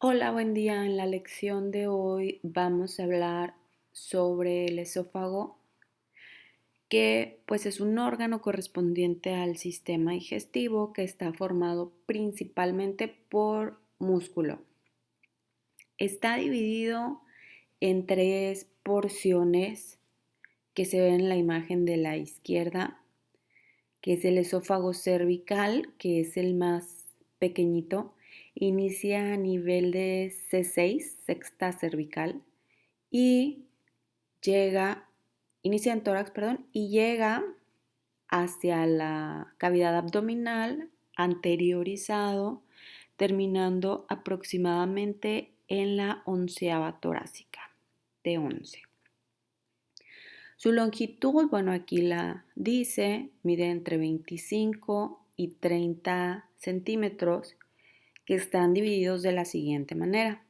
Hola, buen día. En la lección de hoy vamos a hablar sobre el esófago, que pues es un órgano correspondiente al sistema digestivo que está formado principalmente por músculo. Está dividido en tres porciones que se ven en la imagen de la izquierda, que es el esófago cervical, que es el más pequeñito. Inicia a nivel de C6, sexta cervical, y llega, inicia en tórax, perdón, y llega hacia la cavidad abdominal anteriorizado, terminando aproximadamente en la onceava torácica, de 11. Su longitud, bueno, aquí la dice, mide entre 25 y 30 centímetros, que están divididos de la siguiente manera.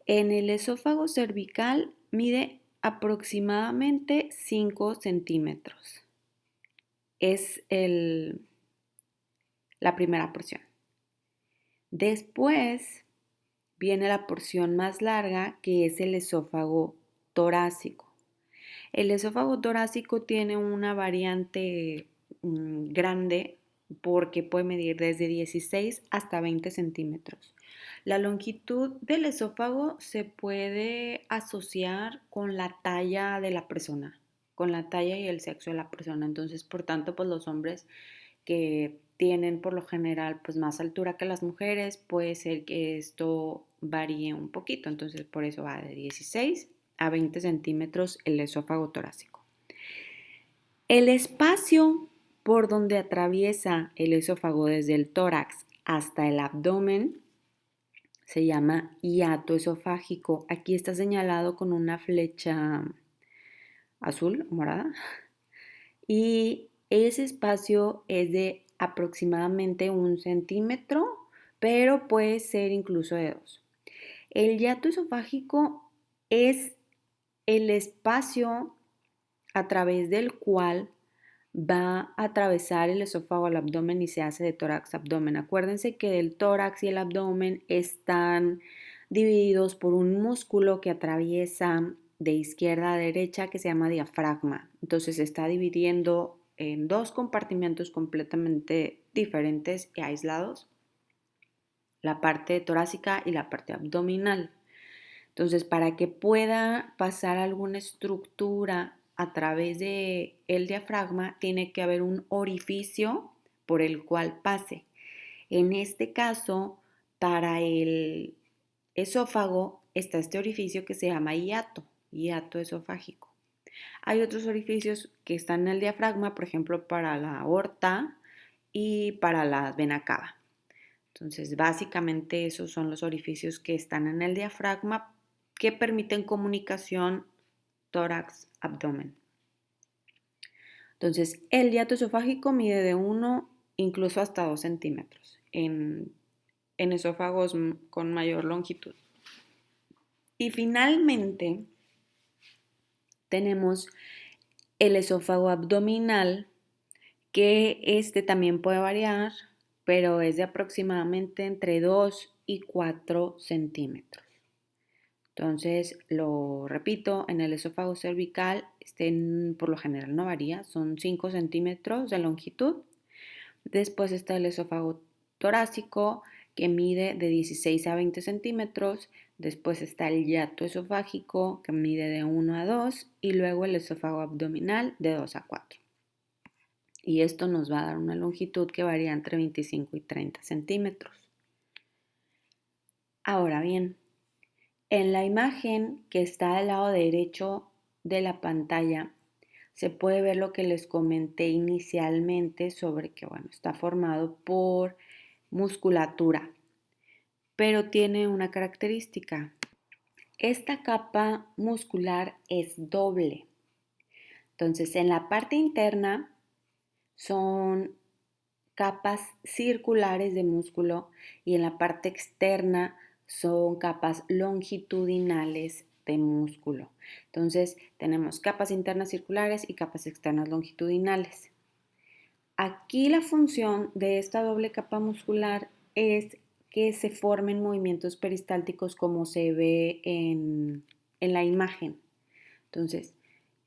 En el esófago cervical mide aproximadamente 5 centímetros. Es la primera porción. Después viene la porción más larga, que es el esófago torácico. El esófago torácico tiene una variante grande porque puede medir desde 16 hasta 20 centímetros. La longitud del esófago se puede asociar con la talla de la persona, con la talla y el sexo de la persona. Entonces, por tanto, pues los hombres que tienen por lo general pues más altura que las mujeres, puede ser que esto varíe un poquito. Entonces, por eso va de 16 a 20 centímetros el esófago torácico. El espacio por donde atraviesa el esófago desde el tórax hasta el abdomen se llama hiato esofágico. Aquí está señalado con una flecha azul o morada. Y ese espacio es de aproximadamente 1 centímetro, pero puede ser incluso de 2. El hiato esofágico es el espacio a través del cual va a atravesar el esófago al abdomen y se hace de tórax-abdomen. Acuérdense que el tórax y el abdomen están divididos por un músculo que atraviesa de izquierda a derecha que se llama diafragma. Entonces se está dividiendo en dos compartimentos completamente diferentes y aislados, la parte torácica y la parte abdominal. Entonces, para que pueda pasar alguna estructura a través de el diafragma, tiene que haber un orificio por el cual pase. En este caso, para el esófago está este orificio que se llama hiato esofágico. Hay otros orificios que están en el diafragma, por ejemplo, para la aorta y para la vena cava. Entonces, básicamente esos son los orificios que están en el diafragma que permiten comunicación tórax-abdomen. Entonces, el hiato esofágico mide de 1 incluso hasta 2 centímetros en esófagos con mayor longitud. Y finalmente tenemos el esófago abdominal, que este también puede variar, pero es de aproximadamente entre 2 y 4 centímetros. Entonces, lo repito, en el esófago cervical, por lo general no varía, son 5 centímetros de longitud. Después está el esófago torácico, que mide de 16 a 20 centímetros. Después está el hiato esofágico, que mide de 1 a 2. Y luego el esófago abdominal, de 2 a 4. Y esto nos va a dar una longitud que varía entre 25 y 30 centímetros. Ahora bien, en la imagen que está al lado derecho de la pantalla se puede ver lo que les comenté inicialmente sobre que, bueno, está formado por musculatura, pero tiene una característica. Esta capa muscular es doble. Entonces, en la parte interna son capas circulares de músculo y en la parte externa son capas longitudinales de músculo. Entonces tenemos capas internas circulares y capas externas longitudinales. Aquí la función de esta doble capa muscular es que se formen movimientos peristálticos como se ve en la imagen. Entonces,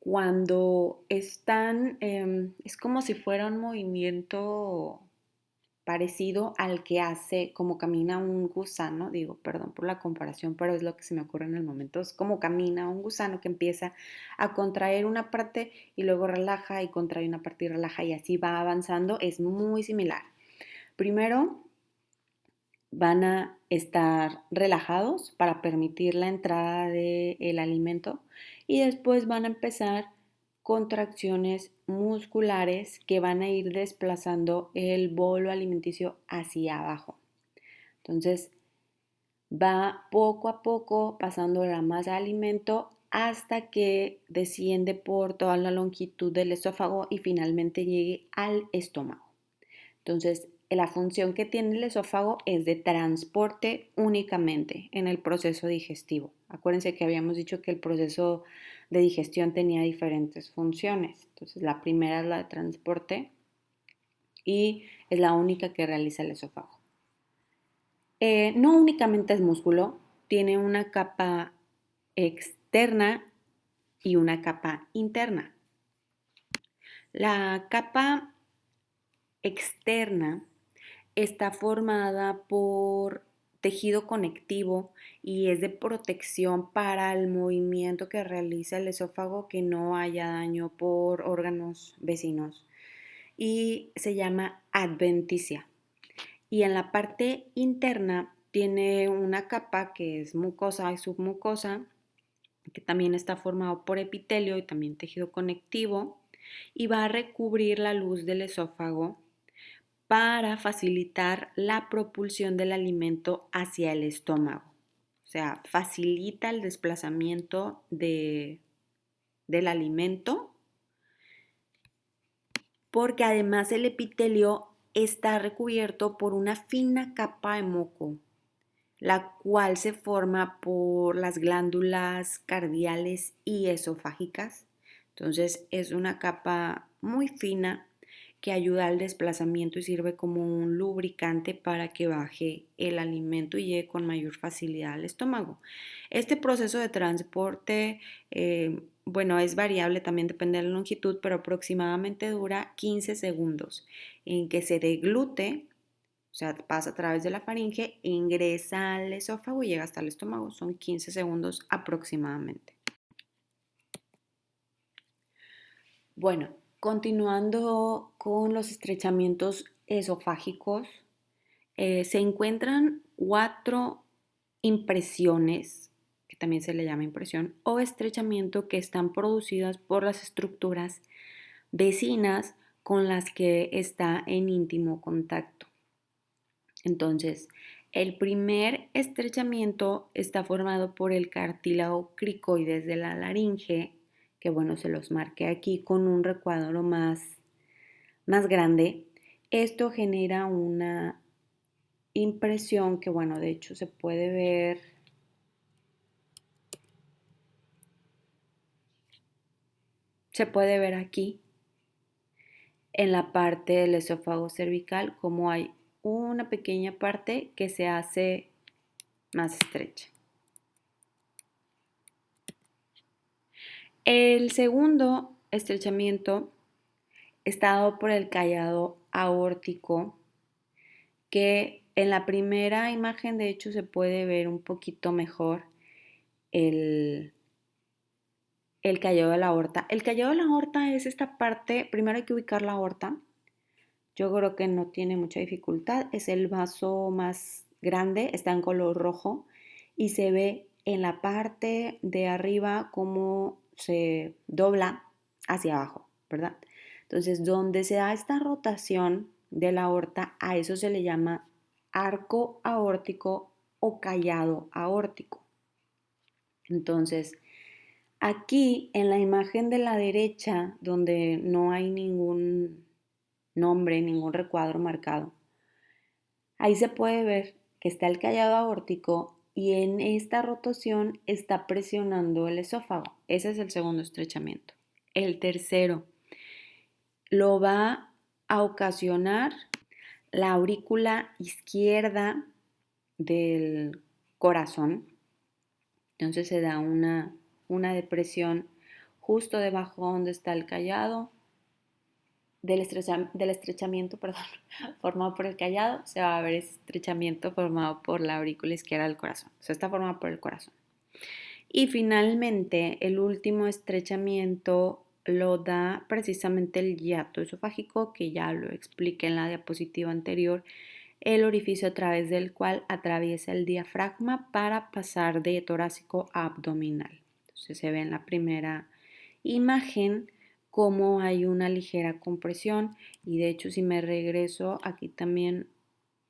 cuando están, es como si fuera un movimiento parecido al que hace como camina un gusano, digo, perdón por la comparación, pero es lo que se me ocurre en el momento, es como camina un gusano que empieza a contraer una parte y luego relaja y contrae una parte y relaja y así va avanzando, es muy similar. Primero van a estar relajados para permitir la entrada del alimento y después van a empezar contracciones musculares que van a ir desplazando el bolo alimenticio hacia abajo. Entonces va poco a poco pasando la masa de alimento hasta que desciende por toda la longitud del esófago y finalmente llegue al estómago. Entonces, la función que tiene el esófago es de transporte únicamente en el proceso digestivo. Acuérdense que habíamos dicho que el proceso de digestión tenía diferentes funciones. Entonces, la primera es la de transporte y es la única que realiza el esófago. No únicamente es músculo, tiene una capa externa y una capa interna. La capa externa está formada por tejido conectivo y es de protección para el movimiento que realiza el esófago, que no haya daño por órganos vecinos, y se llama adventicia. Y en la parte interna tiene una capa que es mucosa y submucosa, que también está formado por epitelio y también tejido conectivo, y va a recubrir la luz del esófago para facilitar la propulsión del alimento hacia el estómago. O sea, facilita el desplazamiento del alimento porque además el epitelio está recubierto por una fina capa de moco, la cual se forma por las glándulas cardiales y esofágicas. Entonces es una capa muy fina que ayuda al desplazamiento y sirve como un lubricante para que baje el alimento y llegue con mayor facilidad al estómago. Este proceso de transporte, bueno, es variable, también depende de la longitud, pero aproximadamente dura 15 segundos en que se deglute, o sea, pasa a través de la faringe, ingresa al esófago y llega hasta el estómago. Son 15 segundos aproximadamente. Bueno, continuando con los estrechamientos esofágicos, se encuentran 4 impresiones, que también se le llama impresión, o estrechamiento que están producidas por las estructuras vecinas con las que está en íntimo contacto. Entonces, el primer estrechamiento está formado por el cartílago cricoides de la laringe, que bueno, se los marqué aquí con un recuadro más grande. Esto genera una impresión que bueno, de hecho se puede ver aquí en la parte del esófago cervical como hay una pequeña parte que se hace más estrecha. El segundo estrechamiento está dado por el callado aórtico, que en la primera imagen de hecho se puede ver un poquito mejor el, el callado de la aorta. El callado de la aorta es esta parte, primero hay que ubicar la aorta. Yo creo que no tiene mucha dificultad, es el vaso más grande, está en color rojo y se ve en la parte de arriba cómo se dobla hacia abajo, ¿verdad? Entonces, donde se da esta rotación de la aorta, a eso se le llama arco aórtico o callado aórtico. Entonces, aquí en la imagen de la derecha, donde no hay ningún nombre, ningún recuadro marcado, ahí se puede ver que está el callado aórtico y en esta rotación está presionando el esófago. Ese es el segundo estrechamiento. El tercero lo va a ocasionar la aurícula izquierda del corazón. Entonces se da una depresión justo debajo donde está el callado, del estrechamiento, perdón, formado por el callado, se va a ver ese estrechamiento formado por la aurícula izquierda del corazón. O sea, está formado por el corazón. Y finalmente, el último estrechamiento lo da precisamente el hiato esofágico, que ya lo expliqué en la diapositiva anterior, el orificio a través del cual atraviesa el diafragma para pasar de torácico a abdominal. Entonces se ve en la primera imagen cómo hay una ligera compresión y de hecho si me regreso aquí también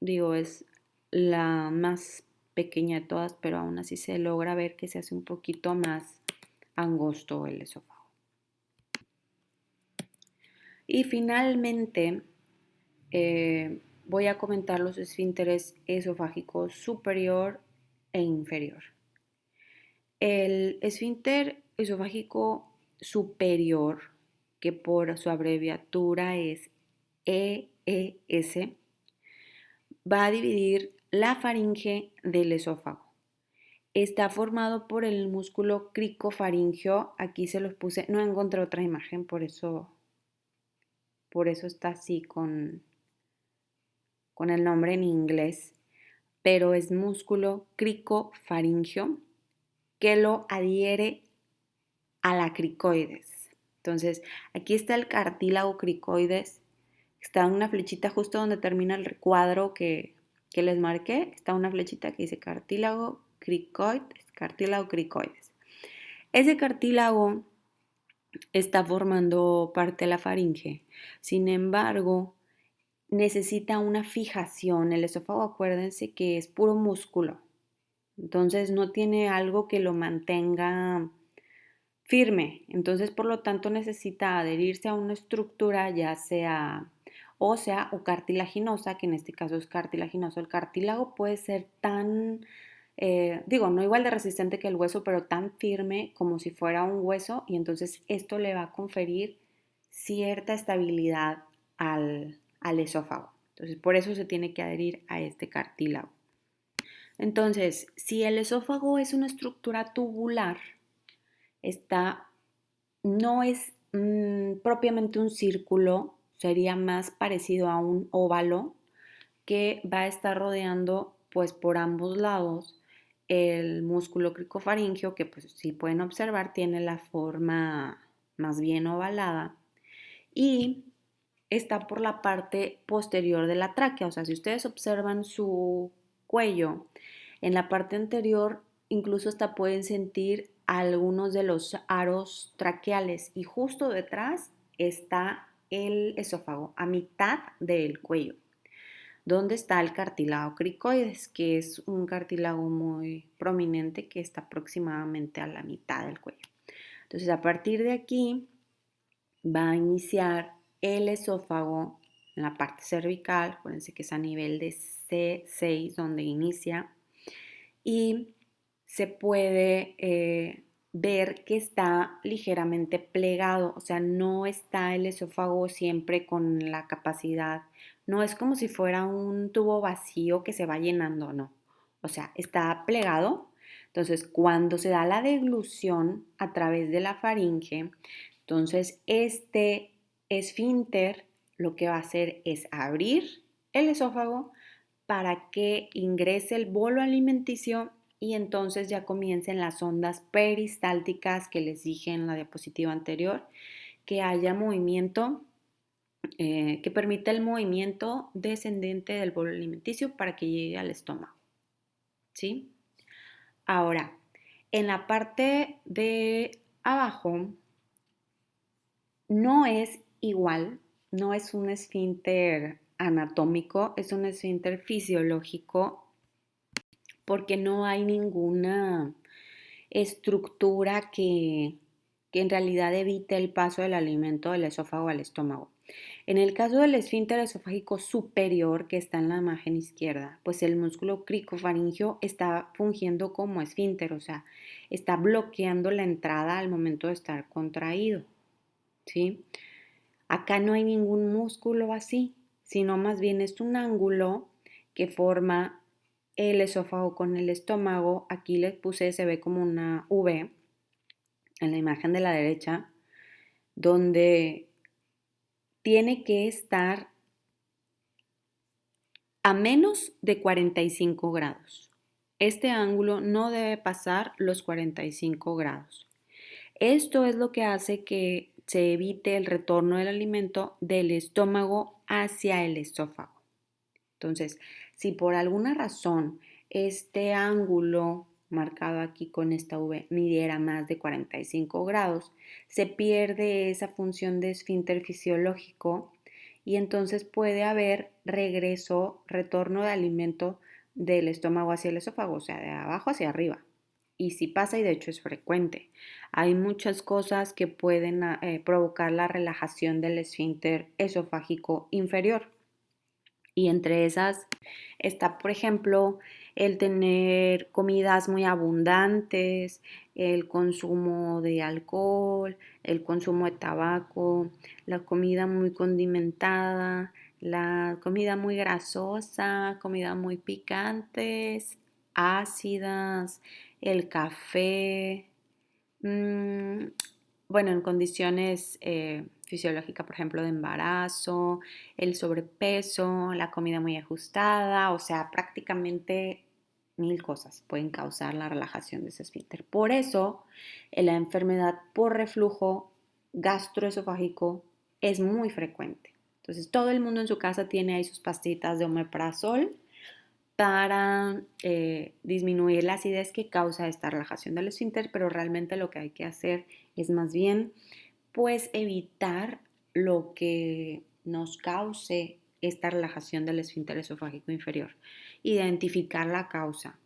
digo es la más pequeña de todas, pero aún así se logra ver que se hace un poquito más angosto el esófago. Y finalmente voy a comentar los esfínteres esofágicos superior e inferior. El esfínter esofágico superior, que por su abreviatura es EES, va a dividir la faringe del esófago. Está formado por el músculo cricofaringeo. Aquí se los puse, no encontré otra imagen, por eso está así con el nombre en inglés, pero es músculo cricofaringeo que lo adhiere a la cricoides. Entonces, aquí está el cartílago cricoides, está una flechita justo donde termina el recuadro que les marqué, está una flechita que dice cartílago cricoides. Ese cartílago está formando parte de la faringe, sin embargo, necesita una fijación. El esófago, acuérdense que es puro músculo, entonces no tiene algo que lo mantenga firme, entonces por lo tanto necesita adherirse a una estructura ya sea ósea o cartilaginosa, que en este caso es cartilaginoso. El cartílago puede ser tan, no igual de resistente que el hueso, pero tan firme como si fuera un hueso y entonces esto le va a conferir cierta estabilidad al esófago. Entonces por eso se tiene que adherir a este cartílago. Entonces, si el esófago es una estructura tubular, no es propiamente un círculo, sería más parecido a un óvalo que va a estar rodeando pues por ambos lados el músculo cricofaringeo que pues si pueden observar tiene la forma más bien ovalada y está por la parte posterior de la tráquea. O sea, si ustedes observan su cuello, en la parte anterior incluso hasta pueden sentir algunos de los aros traqueales y justo detrás está el esófago, a mitad del cuello, donde está el cartílago cricoides, que es un cartílago muy prominente que está aproximadamente a la mitad del cuello. Entonces, a partir de aquí va a iniciar el esófago en la parte cervical, acuérdense que es a nivel de C6 donde inicia, y se puede ver que está ligeramente plegado, o sea, no está el esófago siempre con la capacidad, no es como si fuera un tubo vacío que se va llenando, no, o sea, está plegado. Entonces, cuando se da la deglución a través de la faringe, entonces este esfínter lo que va a hacer es abrir el esófago para que ingrese el bolo alimenticio y entonces ya comiencen las ondas peristálticas que les dije en la diapositiva anterior, que haya movimiento, que permita el movimiento descendente del bolo alimenticio para que llegue al estómago. ¿Sí? Ahora, en la parte de abajo no es igual, no es un esfínter anatómico, es un esfínter fisiológico porque no hay ninguna estructura que en realidad evite el paso del alimento del esófago al estómago. En el caso del esfínter esofágico superior que está en la imagen izquierda, pues el músculo cricofaringeo está fungiendo como esfínter, o sea, está bloqueando la entrada al momento de estar contraído, ¿sí? Acá no hay ningún músculo así, sino más bien es un ángulo que forma el esófago con el estómago. Aquí les puse, se ve como una V en la imagen de la derecha, donde tiene que estar a menos de 45 grados. Este ángulo no debe pasar los 45 grados. Esto es lo que hace que se evite el retorno del alimento del estómago hacia el esófago. Entonces, si por alguna razón este ángulo marcado aquí con esta V midiera más de 45 grados, se pierde esa función de esfínter fisiológico y entonces puede haber retorno de alimento del estómago hacia el esófago, o sea, de abajo hacia arriba. Y si pasa, y de hecho es frecuente, hay muchas cosas que pueden provocar la relajación del esfínter esofágico inferior. Y entre esas está, por ejemplo, el tener comidas muy abundantes, el consumo de alcohol, el consumo de tabaco, la comida muy condimentada, la comida muy grasosa, comida muy picantes, ácidas, el café. Mm, bueno, en condiciones fisiológicas, por ejemplo, de embarazo, el sobrepeso, la comida muy ajustada, o sea, prácticamente mil cosas pueden causar la relajación de ese esfínter. Por eso, la enfermedad por reflujo gastroesofágico es muy frecuente. Entonces, todo el mundo en su casa tiene ahí sus pastillitas de omeprazol para disminuir la acidez que causa esta relajación del esfínter, pero realmente lo que hay que hacer es más bien pues evitar lo que nos cause esta relajación del esfínter esofágico inferior, identificar la causa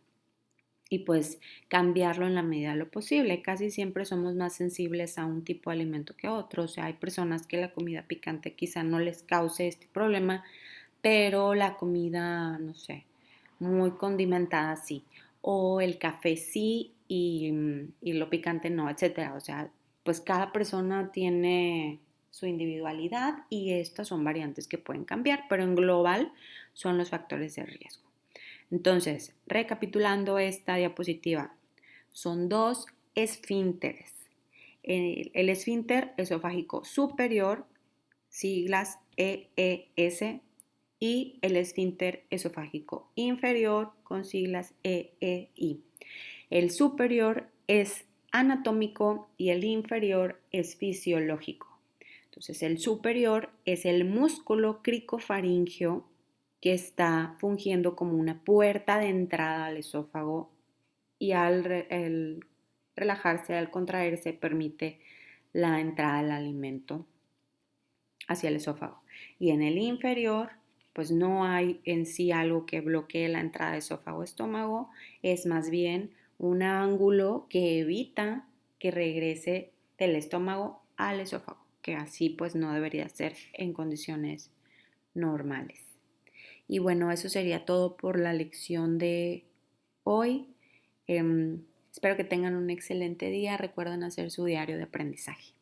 y pues cambiarlo en la medida de lo posible. Casi siempre somos más sensibles a un tipo de alimento que a otro, o sea, hay personas que la comida picante quizá no les cause este problema, pero la comida, no sé, muy condimentada sí, o el café sí y lo picante no, etcétera. O sea, pues cada persona tiene su individualidad y estas son variantes que pueden cambiar, pero en global son los factores de riesgo. Entonces, recapitulando esta diapositiva, son dos esfínteres. El esfínter esofágico superior, siglas EES, y el esfínter esofágico inferior con siglas EEI. El superior es anatómico y el inferior es fisiológico. Entonces, el superior es el músculo cricofaringeo que está fungiendo como una puerta de entrada al esófago y al relajarse, al contraerse, permite la entrada del alimento hacia el esófago. Y en el inferior, pues no hay en sí algo que bloquee la entrada de esófago-estómago, es más bien un ángulo que evita que regrese del estómago al esófago, que así pues no debería ser en condiciones normales. Y bueno, eso sería todo por la lección de hoy. Espero que tengan un excelente día. Recuerden hacer su diario de aprendizaje.